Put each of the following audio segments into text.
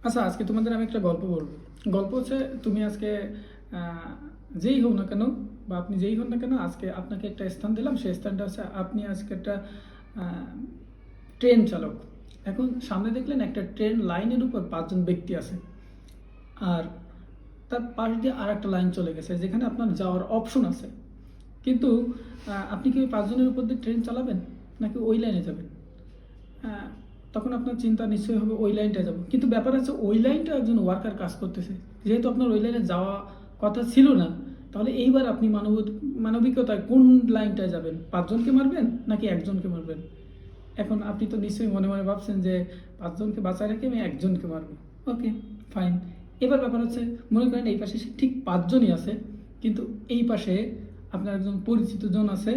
আচ্ছা, আজকে তোমাদের আমি একটা গল্প বলবো। গল্প হচ্ছে, তুমি আজকে যেই হোক না কেন বা আপনি যেই হন না কেন, আজকে আপনাকে একটা স্থান দিলাম। সেই স্থানটা হচ্ছে, আপনি আজকে একটা আহ, ট্রেন চালক। এখন সামনে দেখলেন একটা ট্রেন লাইনের উপর 5 জন ব্যক্তি আছে, আর তার পাশ দিয়ে আর একটা লাইন চলে গেছে যেখানে আপনার যাওয়ার অপশন আছে। কিন্তু আপনি কি ওই 5 জনের উপর দিয়ে ট্রেন চালাবেন, নাকি ওই লাইনে যাবেন? হ্যাঁ, তখন আপনার চিন্তা নিশ্চয়ই হবে ওই লাইনটা যাব। কিন্তু ব্যাপার হচ্ছে, ওই লাইনটা একজন ওয়ার্কার কাজ করতেছে। যেহেতু আপনার ওই লাইনে যাওয়া কথা ছিল না, তাহলে এইবার আপনি মানবিকতায় কোন লাইনটায় যাবেন? 5 জনকে মারবেন নাকি একজনকে মারবেন? এখন আপনি তো নিশ্চয়ই মনে মনে ভাবছেন যে 5 জনকে বাঁচায় রেখে আমি একজনকে মারবো। ওকে, ফাইন। এবার ব্যাপার হচ্ছে, মনে করেন এই পাশে ঠিক 5 জনই আছে, কিন্তু এই পাশে আপনার একজন পরিচিত জন আছে,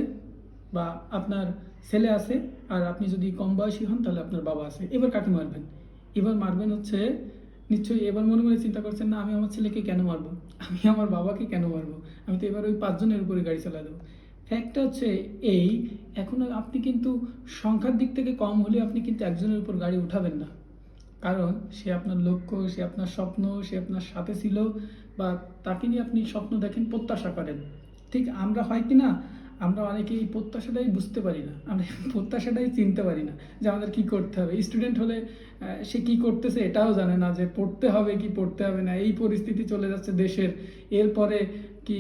বা আপনার ছেলে আছে, আর আপনি যদি কম বয়সী হন তাহলে আপনার বাবা আছে। এবার কাকে মারবেন? এবার মারবেন হচ্ছে, নিশ্চয়ই এবার মনে মনে চিন্তা করছেন, না আমি আমার ছেলেকে কেন মারবো, আমি আমার বাবাকে কেন মারবো, আমি তো এবার ওই 5 জনের উপরে গাড়ি চালা দেবো। ফ্যাক্টটা হচ্ছে এই, এখন আপনি কিন্তু সংখ্যার দিক থেকে কম হলে আপনি কিন্তু একজনের উপর গাড়ি উঠাবেন না। কারণ সে আপনার লক্ষ্য, সে আপনার স্বপ্ন, সে আপনার সাথে ছিল, বা তাকে নিয়ে আপনি স্বপ্ন দেখেন, প্রত্যাশা করেন। ঠিক আমরা হয় কি না, আমরা অনেকে এই প্রত্যাশাটাই বুঝতে পারি না, আমরা প্রত্যাশাটাই চিনতে পারি না যে আমাদের কি করতে হবে। স্টুডেন্ট হলে সে কি করতেছে এটাও জানে না, যে পড়তে হবে কি পড়তে হবে না। এই পরিস্থিতি চলে যাচ্ছে দেশের, এরপরে কি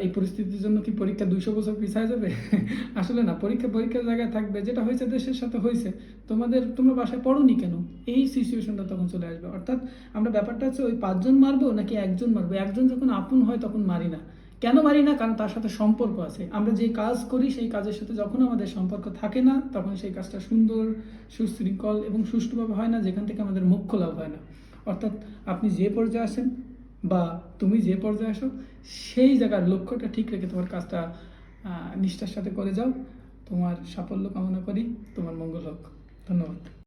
এই পরিস্থিতির জন্য কি পরীক্ষা 200 বছর পিছায় যাবে? আসলে না, পরীক্ষার জায়গায় থাকবে। যেটা হয়েছে দেশের সাথে হয়েছে, তোমরা বাসায় পড়োনি কেন, এই সিচুয়েশনটা তখন চলে আসবে। অর্থাৎ আমরা ব্যাপারটা হচ্ছে, ওই 5 জন মারবো নাকি একজন মারবো। একজন যখন আপন হয় তখন মারি না। কেন মারি না? কারণ তার সাথে সম্পর্ক আছে। আমরা যে কাজ করি সেই কাজের সাথে যখন আমাদের সম্পর্ক থাকে না, তখন সেই কাজটা সুন্দর, সুশৃঙ্খল এবং সুষ্ঠুভাবে হয় না, যেখান থেকে আমাদের মোক্ষ লাভ হয় না। অর্থাৎ আপনি যে পর্যায়ে আসেন, বা তুমি যে পর্যায়ে আসো, সেই জায়গার লক্ষ্যটা ঠিক রেখে তোমার কাজটা নিষ্ঠার সাথে করে যাও। তোমার সাফল্য কামনা করি, তোমার মঙ্গল হোক। ধন্যবাদ।